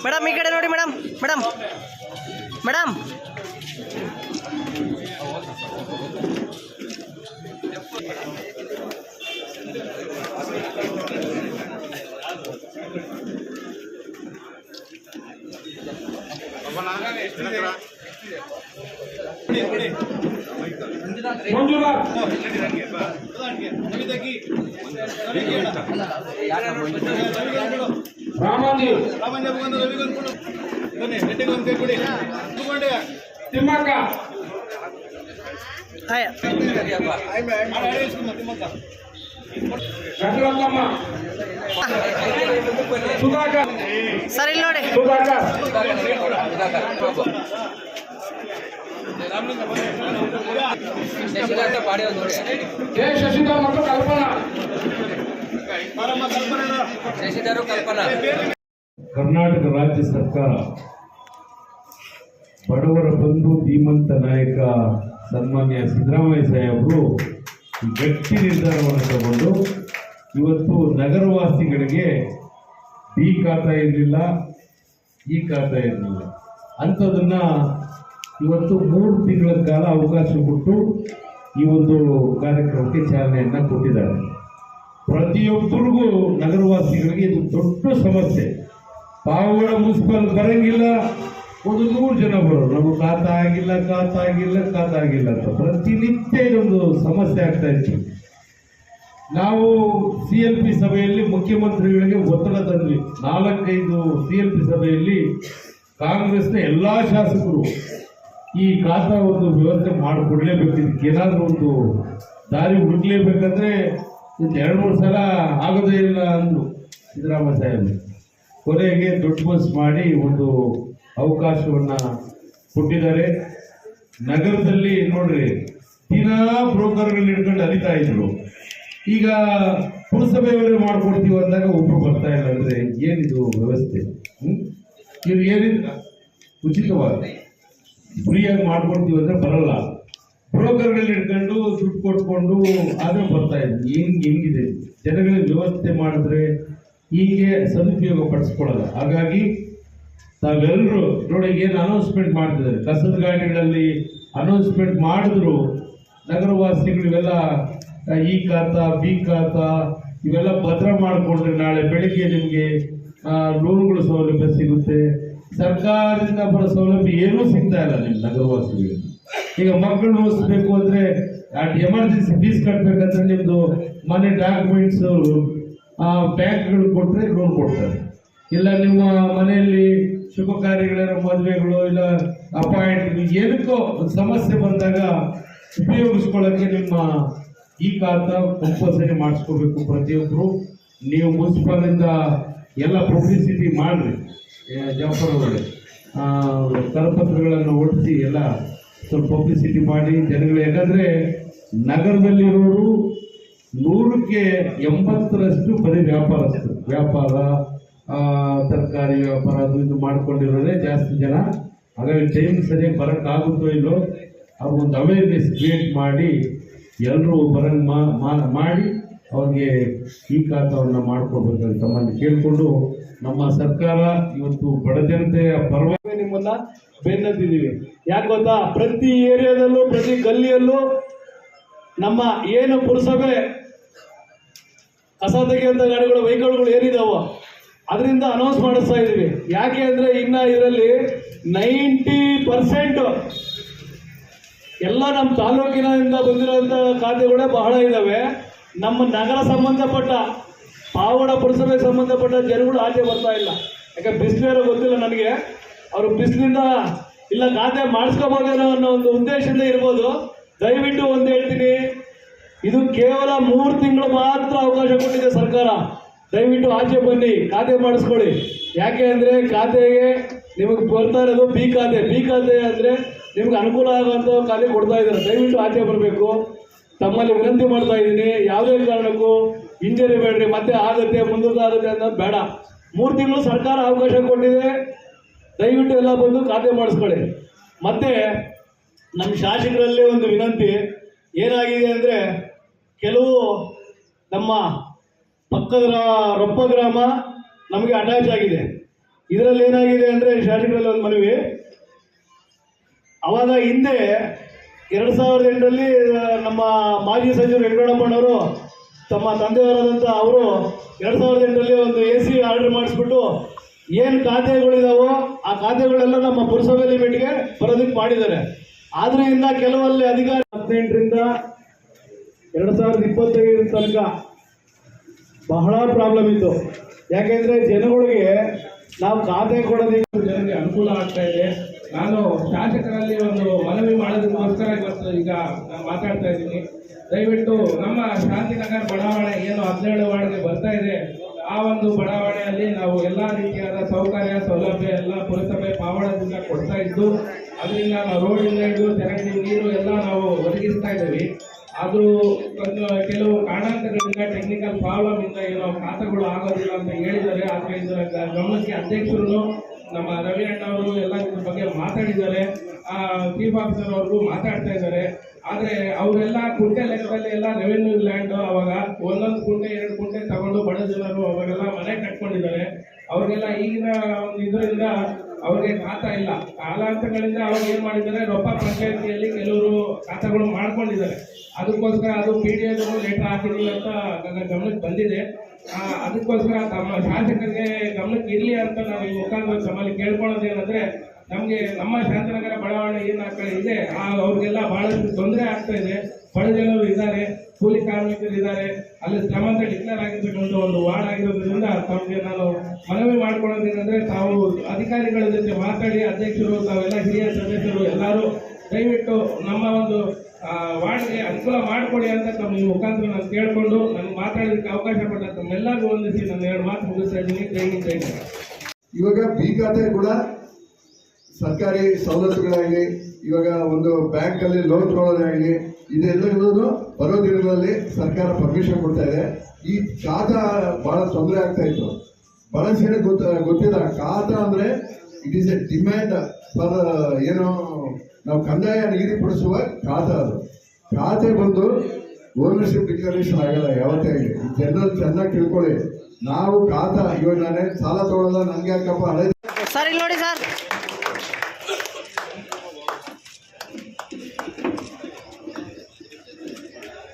Madam ಈ ಕಡೆ ನೋಡಿ madam madam madam Thimmakka Sudhakar sir ಇಲ್ಲಿ ನೋಡಿ ಶಶಿಧರ್ ಮತ್ತು ಕಲ್ಪನಾ. ಕರ್ನಾಟಕ ರಾಜ್ಯ ಸರ್ಕಾರ ಬಡವರ ಬಂಧು ಧೀಮಂತ ನಾಯಕ ಸನ್ಮಾನ್ಯ ಸಿದ್ದರಾಮಯ್ಯ ಸಾಹೇಬರು ಗಟ್ಟಿ ನಿರ್ಧಾರವನ್ನು ತಗೊಂಡು ಇವತ್ತು ನಗರವಾಸಿಗಳಿಗೆ ಬಿ ಖಾತಾ ಇರಲಿಲ್ಲ, ಈ ಖಾತಾ ಇರಲಿಲ್ಲ ಅಂಥದನ್ನು ಇವತ್ತು 3 ತಿಂಗಳ ಕಾಲ ಅವಕಾಶ ಕೊಟ್ಟು ಈ ಒಂದು ಕಾರ್ಯಕ್ರಮಕ್ಕೆ ಚಾಲನೆಯನ್ನು ಕೊಟ್ಟಿದ್ದಾರೆ. ಪ್ರತಿಯೊಬ್ಬರಿಗೂ ನಗರವಾಸಿಗಳಿಗೆ ಇದು ದೊಡ್ಡ ಸಮಸ್ಯೆ. ಪಾವಗಡ ಮುನ್ಸಿಪಲ್ ಬರಂಗಿಲ್ಲ, ಒಂದು 100 ಜನ ಬರೋರು ನಮಗೆ ಖಾತಾ ಆಗಿಲ್ಲ ಅಂತ ಪ್ರತಿನಿತ್ಯ ಇದೊಂದು ಸಮಸ್ಯೆ ಆಗ್ತಾ ಇತ್ತು. ನಾವು CLP ಸಭೆಯಲ್ಲಿ ಮುಖ್ಯಮಂತ್ರಿಗಳಿಗೆ ಒತ್ತಡ ತಂದ್ವಿ. 4-5 CLP ಸಭೆಯಲ್ಲಿ ಕಾಂಗ್ರೆಸ್ನ ಎಲ್ಲ ಶಾಸಕರು ಈ ಖಾತಾ ಒಂದು ವ್ಯವಸ್ಥೆ ಮಾಡಿಕೊಡ್ಲೇಬೇಕು, ಇದಕ್ಕೇನಾದರೂ ಒಂದು ದಾರಿ ಹುಡುಕ್ಲೇಬೇಕಂದ್ರೆ 2-3 ಸಲ ಆಗೋದೇ ಇಲ್ಲ ಅಂದರು ಸಿದ್ದರಾಮಯ್ಯ ಸಾಹೇಬರು. ಕೊನೆಗೆ ದೊಡ್ಡ ಮನಸ್ಸು ಮಾಡಿ ಒಂದು ಅವಕಾಶವನ್ನು ಕೊಟ್ಟಿದ್ದಾರೆ. ನಗರದಲ್ಲಿ ನೋಡ್ರಿ ದಿನಾ ಬ್ರೋಕರ್ಗಳನ್ನ ಹಿಡ್ಕೊಂಡು ಅರಿತಾ ಇದ್ರು. ಈಗ ಪುರಸಭೆಯವರೇ ಮಾಡ್ಕೊಡ್ತೀವಿ ಅಂದಾಗ ಒಬ್ಬರು ಬರ್ತಾ ಇಲ್ಲ ಅಂದರೆ ಏನಿದು ವ್ಯವಸ್ಥೆ? ಇವ್ರು ಏನಿಲ್ಲ ಉಚಿತವಾಗಿ ಫ್ರೀಯಾಗಿ ಮಾಡ್ಕೊಡ್ತೀವಿ ಅಂದರೆ ಬರಲ್ಲ. ಬ್ರೋಕರ್ಗಳನ್ನ ಹಿಡ್ಕೊಂಡು ದುಡ್ಡು ಕೊಟ್ಕೊಂಡು ಆದ್ರೆ ಬರ್ತಾ ಇದ್ವಿ. ಹೆಂಗಿದೆ ಜನಗಳಿಗೆ ವ್ಯವಸ್ಥೆ ಮಾಡಿದ್ರೆ ಹೀಗೆ ಸದುಪಯೋಗ ಪಡಿಸ್ಕೊಳ್ಳಲ್ಲ. ಹಾಗಾಗಿ ತಾವೆಲ್ಲರೂ ನೋಡಿ ಏನು ಅನೌನ್ಸ್ಮೆಂಟ್ ಮಾಡ್ತಿದ್ದಾರೆ, ಕಸದ ಗಾಡಿಗಳಲ್ಲಿ ಅನೌನ್ಸ್ಮೆಂಟ್ ಮಾಡಿದ್ರು ನಗರವಾಸಿಗಳು ಇವೆಲ್ಲ ಈ ಖಾತಾ ಬಿ ಖಾತಾ ಇವೆಲ್ಲ ಭದ್ರ ಮಾಡಿಕೊಂಡ್ರೆ ನಾಳೆ ಬೆಳಿಗ್ಗೆ ನಿಮಗೆ ಲೋನ್ಗಳು ಸೌಲಭ್ಯ ಸಿಗುತ್ತೆ. ಸರ್ಕಾರದಿಂದ ಬರೋ ಸೌಲಭ್ಯ ಏನೂ ಸಿಗ್ತಾ ಇಲ್ಲ ನಿಮ್ಮ ನಗರವಾಸಿಗಳಿಗೆ. ಈಗ ಮಕ್ಕಳು ಓದಿಸ್ಬೇಕು ಅಂದರೆ ಎಮರ್ಜೆನ್ಸಿ ಫೀಸ್ ಕಟ್ಟಬೇಕಂದ್ರೆ ನಿಮ್ಮದು ಮನೆ ಡಾಕ್ಯುಮೆಂಟ್ಸು ಬ್ಯಾಂಕ್ಗಳು ಕೊಟ್ಟರೆ ಲೋನ್ ಕೊಡ್ತಾರೆ. ಇಲ್ಲ ನಿಮ್ಮ ಮನೆಯಲ್ಲಿ ಶುಭ ಕಾರ್ಯಗಳೇನೋ ಮದುವೆಗಳು ಇಲ್ಲ ಅಪಾಯಿಂಟ್ಮೆಂಟ್ ಏನಕ್ಕೋ ಸಮಸ್ಯೆ ಬಂದಾಗ ಉಪಯೋಗಿಸ್ಕೊಳ್ಳೋಕ್ಕೆ ನಿಮ್ಮ ಈ ಖಾತಾ ಕಂಪಲ್ಸರಿ ಮಾಡಿಸ್ಕೋಬೇಕು ಪ್ರತಿಯೊಬ್ಬರು. ನೀವು ಮುನ್ಸಿಪಾಲಿಂದ ಎಲ್ಲ ಪಬ್ಲಿಸಿಟಿ ಮಾಡಿರಿ, ಜಾಫರ್ ಅವರೇ ಕರಪತ್ರಗಳನ್ನು ಹೊಡಿಸಿ ಎಲ್ಲ ಸ್ವಲ್ಪ ಪಬ್ಲಿಸಿಟಿ ಮಾಡಿ ಜನಗಳು. ಯಾಕಂದರೆ ನಗರದಲ್ಲಿರೋರು 100ಕ್ಕೆ 80ರಷ್ಟು ಬರೀ ವ್ಯಾಪಾರ ತರಕಾರಿ ವ್ಯಾಪಾರ ಅದು ಇದು ಮಾಡ್ಕೊಂಡಿರೋದೇ ಜಾಸ್ತಿ ಜನ. ಹಾಗಾಗಿ ಟೈಮ್ ಸರಿಯಾಗಿ ಬರೋಕ್ಕಾಗುತ್ತೋ ಇಲ್ಲೋ ಅವ್ರಿಗೊಂದು ಅವೇರ್ನೆಸ್ ಕ್ರಿಯೇಟ್ ಮಾಡಿ ಎಲ್ಲರೂ ಬರಂಗೆ ಮಾಡಿ ಅವ್ರಿಗೆ ಈ ಖಾತಾವನ್ನು ಮಾಡಿಕೊಡ್ಬೇಕಂತ ತಮ್ಮನ್ನು ಕೇಳಿಕೊಂಡು ನಮ್ಮ ಸರ್ಕಾರ ಇವತ್ತು ಬಡ ಜನತೆಯ ಪರವಾಗಿ ನಿಮ್ಮನ್ನ ಬೆನ್ನತ್ತಿದ್ದೀವಿ. ಯಾಕೆ ಗೊತ್ತಾ, ಪ್ರತಿ ಏರಿಯಾದಲ್ಲೂ ಪ್ರತಿ ಗಲ್ಲಿಯಲ್ಲೂ ನಮ್ಮ ಏನು ಪುರಸಭೆ ಕಸ ತೆಗೆಯುವಂಥ ಗಾಡಿಗಳು ವೆಹಿಕಲ್ಗಳು ಏನಿದಾವೋ ಅದರಿಂದ ಅನೌನ್ಸ್ ಮಾಡಿಸ್ತಾ ಇದ್ದೀವಿ. ಯಾಕೆ ಅಂದರೆ ಇನ್ನು ಇದರಲ್ಲಿ 90% ಎಲ್ಲ ನಮ್ಮ ತಾಲೂಕಿನಿಂದ ಬಂದಿರೋಂಥ ಖಾತೆಗಳೇ ಬಹಳ ಇದ್ದಾವೆ. ನಮ್ಮ ನಗರ ಸಂಬಂಧಪಟ್ಟ ಪಾವಗಡ ಪುರಸಭೆಗೆ ಸಂಬಂಧಪಟ್ಟ ಜನಗಳು ಆಚೆ ಬರ್ತಾ ಇಲ್ಲ. ಯಾಕಂದ್ರೆ ಬಿಸಿಲೇರೋ ಗೊತ್ತಿಲ್ಲ ನನಗೆ, ಅವರು ಬಿಸಿಲಿಂದ ಇಲ್ಲ ಖಾತೆ ಮಾಡಿಸ್ಕೋಬೋದೇನೋ ಅನ್ನೋ ಒಂದು ಉದ್ದೇಶದಿಂದ ಇರ್ಬೋದು. ದಯವಿಟ್ಟು ಒಂದು ಹೇಳ್ತೀನಿ, ಇದು ಕೇವಲ 3 ತಿಂಗಳು ಮಾತ್ರ ಅವಕಾಶ ಕೊಟ್ಟಿದೆ ಸರ್ಕಾರ. ದಯವಿಟ್ಟು ಆಚೆ ಬನ್ನಿ, ಖಾತೆ ಮಾಡಿಸ್ಕೊಳ್ಳಿ. ಯಾಕೆ ಅಂದರೆ ಖಾತೆಗೆ ನಿಮಗೆ ಬರ್ತಾ ಇರೋದು ಬಿ ಖಾತೆ ಅಂದರೆ ನಿಮ್ಗೆ ಅನುಕೂಲ ಆಗುವಂಥ ಖಾತೆ ಕೊಡ್ತಾ ಇದ್ದಾರೆ. ದಯವಿಟ್ಟು ಆಚೆ ಬರಬೇಕು, ತಮ್ಮಲ್ಲಿ ವಿನಂತಿ ಮಾಡ್ತಾ ಇದ್ದೀನಿ. ಯಾವುದೇ ಕಾರಣಕ್ಕೂ ಇಂಜರಿ ಬೇಡ್ರಿ, ಮತ್ತೆ ಆಗುತ್ತೆ ಮುಂದಕ್ಕಾಗುತ್ತೆ ಅನ್ನೋದು ಬೇಡ. 3 ತಿಂಗಳು ಸರ್ಕಾರ ಅವಕಾಶ ಕೊಟ್ಟಿದೆ, ದಯವಿಟ್ಟು ಎಲ್ಲ ಬಂದು ಖಾತೆ ಮಾಡಿಸ್ಕೊಳ್ಳಿ. ಮತ್ತು ನಮ್ಮ ಶಾಸಕರಲ್ಲಿ ಒಂದು ವಿನಂತಿ ಏನಾಗಿದೆ ಅಂದರೆ, ಕೆಲವು ನಮ್ಮ ಪಕ್ಕದ ರೊಪ್ಪ ಗ್ರಾಮ ನಮಗೆ ಅಟ್ಯಾಚ್ ಆಗಿದೆ. ಇದರಲ್ಲಿ ಏನಾಗಿದೆ ಅಂದರೆ ಶಾಸಕರಲ್ಲಿ ಒಂದು ಮನವಿ, ಅವಾಗ ಹಿಂದೆ 2008ರಲ್ಲಿ ನಮ್ಮ ಮಾಜಿ ಸಚಿವರು ವೆಂಕಟರಮಣ್ಣವರು ತಮ್ಮ ತಂದೆಯವರಾದಂಥ ಅವರು 2008ರಲ್ಲಿ ಒಂದು AC ಆರ್ಡರ್ ಮಾಡಿಸ್ಬಿಟ್ಟು ಏನು ಖಾತೆಗಳಿದಾವೋ ಆ ಖಾತೆಗಳೆಲ್ಲ ನಮ್ಮ ಪುರಸಭೆ ಲಿಮಿಟ್ಗೆ ಬರೋದಕ್ಕೆ ಮಾಡಿದ್ದಾರೆ. ಆದ್ರಿಂದ ಕೆಲವಲ್ಲಿ ಅಧಿಕಾರಿ 18ರಿಂದ 2025 ತನಕ ಬಹಳ ಪ್ರಾಬ್ಲಮ್ ಇತ್ತು. ಯಾಕೆಂದ್ರೆ ಜನಗಳಿಗೆ ನಾವು ಖಾತೆ ಕೊಡೋದಕ್ಕೆ ಜನರಿಗೆ ಅನುಕೂಲ ಆಗ್ತಾ ಇದೆ. ನಾನು ಶಾಸಕರಲ್ಲಿ ಒಂದು ಮನವಿ ಮಾಡೋದಕ್ಕೋಸ್ಕರ ಇವತ್ತು ಈಗ ನಾನು ಮಾತಾಡ್ತಾ ಇದ್ದೀನಿ. ದಯವಿಟ್ಟು ನಮ್ಮ ಶಾಂತಿನಗರ ಬಡಾವಣೆ ಏನು 17 ವಾರ್ಡ್ಗೆ ಬರ್ತಾ ಇದೆ, ಆ ಒಂದು ಬಡಾವಣೆಯಲ್ಲಿ ನಾವು ಎಲ್ಲ ರೀತಿಯಾದ ಸೌಕರ್ಯ ಸೌಲಭ್ಯ ಎಲ್ಲ ಪುರಸಭೆ ಪಾವಡದಿಂದ ಕೊಡ್ತಾ ಇದ್ದು, ಅದರಿಂದ ನಾವು ರೋಡಿಂದ ಹಿಡಿದು ಚರಂಡಿ ನೀರು ಎಲ್ಲ ನಾವು ಒದಗಿಸ್ತಾ ಇದ್ದೀವಿ. ಅದು ಕೆಲವು ಕಾರಣಾಂತರಗಳಿಂದ ಟೆಕ್ನಿಕಲ್ ಪ್ರಾಬ್ಲಮ್ ಇಂದ ಏನೋ ಖಾತೆಗಳು ಆಗೋದಿಲ್ಲ ಅಂತ ಹೇಳಿದ್ದಾರೆ. ಆದರೆ ಇದರ ಗಮನಕ್ಕೆ ಅಧ್ಯಕ್ಷರು ನಮ್ಮ ರವಿ ಅಣ್ಣ ಅವರು ಎಲ್ಲ ಇದ್ರ ಬಗ್ಗೆ ಮಾತಾಡಿದ್ದಾರೆ, ಚೀಫ್ ಆಫೀಸರ್ ಅವ್ರಿಗೂ ಮಾತಾಡ್ತಾ ಇದ್ದಾರೆ. ಆದರೆ ಅವರೆಲ್ಲ ಕುಂಟೆ ಲೆಕ್ಕದಲ್ಲಿ ಎಲ್ಲ ರೆವೆನ್ಯೂ ಲ್ಯಾಂಡ್ ಅವಾಗ 1 ಕುಂಟೆ 2 ಕುಂಟೆ ತಗೊಂಡು ಬಡ ಜನರು ಅವಾಗೆಲ್ಲ ಮನೆ ಕಟ್ಕೊಂಡಿದ್ದಾರೆ. ಅವ್ರಿಗೆಲ್ಲ ಈಗಿನ ಒಂದು ಇದರಿಂದ ಅವ್ರಿಗೆ ಖಾತಾ ಇಲ್ಲ. ಕಾಲಾಂತರಗಳಿಂದ ಅವ್ರು ಏನು ಮಾಡಿದ್ದಾರೆ, ರೊಪ್ಪ ಪಂಚಾಯತಿಯಲ್ಲಿ ಕೆಲವರು ಖಾತಾಗಳು ಮಾಡ್ಕೊಂಡಿದ್ದಾರೆ. ಅದಕ್ಕೋಸ್ಕರ ಅದು PDO ಲೆಟರ್ ಹಾಕಿದ್ದೀವಿ ಅಂತ ನನ್ನ ಗಮನಕ್ಕೆ ಬಂದಿದೆ. ಅದಕ್ಕೋಸ್ಕರ ತಮ್ಮ ಶಾಸಕರಿಗೆ ಗಮನಕ್ಕೆ ಇರಲಿ ಅಂತ ನಾವು ಈ ಮುಖಾಂತರ ತಮ್ಮಲ್ಲಿ ಕೇಳ್ಕೊಳ್ಳೋದೇನೆಂದರೆ, ನಮಗೆ ನಮ್ಮ ಶಾಂತನಗರ ಬಡಾವಣೆ ಏನು ಇದೆ ಅವ್ರಿಗೆಲ್ಲ ಬಹಳಷ್ಟು ತೊಂದರೆ ಆಗ್ತಾ ಇದೆ. ಬಡ ಜನರು ಇದ್ದಾರೆ, ಕೂಲಿ ಕಾರ್ಮಿಕರು ಇದ್ದಾರೆ, ಅಲ್ಲಿ ಶ್ರಮ ಅಂತ ಡಿಕ್ಲೇರ್ ಆಗಿರ್ತಕ್ಕಂಥ ಒಂದು ವಾರ್ಡ್ ಆಗಿರೋದ್ರಿಂದ ತಮಗೆ ನಾನು ಮನವಿ ಮಾಡ್ಕೊಳ್ಳೋದೇನೆಂದರೆ, ತಾವು ಅಧಿಕಾರಿಗಳ ಜೊತೆ ಮಾತಾಡಿ, ಅಧ್ಯಕ್ಷರು ತಾವೆಲ್ಲ ಹಿರಿಯ ಸದಸ್ಯರು ಎಲ್ಲರೂ ದಯವಿಟ್ಟು ನಮ್ಮ ಒಂದು ವಾರ್ಡ್ಗೆ ಅನುಕೂಲ ಮಾಡಿಕೊಡಿ ಅಂತ ತಮ್ಮ ಈ ಮುಖಾಂತರ ನಾನು ಕೇಳಿಕೊಂಡು ನನಗೆ ಮಾತಾಡೋದಕ್ಕೆ ಅವಕಾಶ ಕೊಟ್ಟ ತಮ್ಮೆಲ್ಲರಿಗೂ ವಂದಿಸಿ ನಾನು 2 ಮಾತು ಮುಗಿಸ್ತಾ ಇದ್ದೀನಿ. ಜೈ ಹಿಂದ್, ಜೈ ಕರ್ನಾಟಕ. ಇವಾಗ ಬಿ ಖಾತೆ ಕೂಡ ಸರ್ಕಾರಿ ಸವಲತ್ತುಗಳಾಗಲಿ, ಇವಾಗ ಒಂದು ಬ್ಯಾಂಕಲ್ಲಿ ಲೋನ್ ತೊಗೊಳ್ಳೋದಾಗಲಿ, ಇದೆಲ್ಲ ಇರೋದು ಬರೋ ದಿನಗಳಲ್ಲಿ ಸರ್ಕಾರ ಪರ್ಮಿಷನ್ ಕೊಡ್ತಾ ಇದೆ. ಈ ಖಾತಾ ಬಹಳ ತೊಂದರೆ ಆಗ್ತಾ ಇತ್ತು. ಬಹಳ ಜನ ಗೊತ್ತಿಲ್ಲ ಖಾತಾ ಅಂದರೆ it is A demand for ಏನು ನಾವು ಕಂದಾಯ ನಿಗದಿಪಡಿಸುವ ಖಾತಾ. ಅದು ಖಾತೆ ಬಂದು ಓನರ್ಶಿಪ್ ಡಿಕ್ಲರೇಷನ್ ಆಗಲ್ಲ ಯಾವತ್ತೇ ಆಗಲಿ. ಜನರು ಚೆನ್ನಾಗಿ ತಿಳ್ಕೊಳ್ಳಿ. ನಾವು ಖಾತಾ ಇವಾಗ ನಾನೇ ಸಾಲ ತೊಗೊಳ್ಳಲ್ಲ, ನನಗೆ ಯಾಕಪ್ಪ ಹಳೆ ಸರ್ ಇಲ್ಲಿ ನೋಡಿ ಸರ್.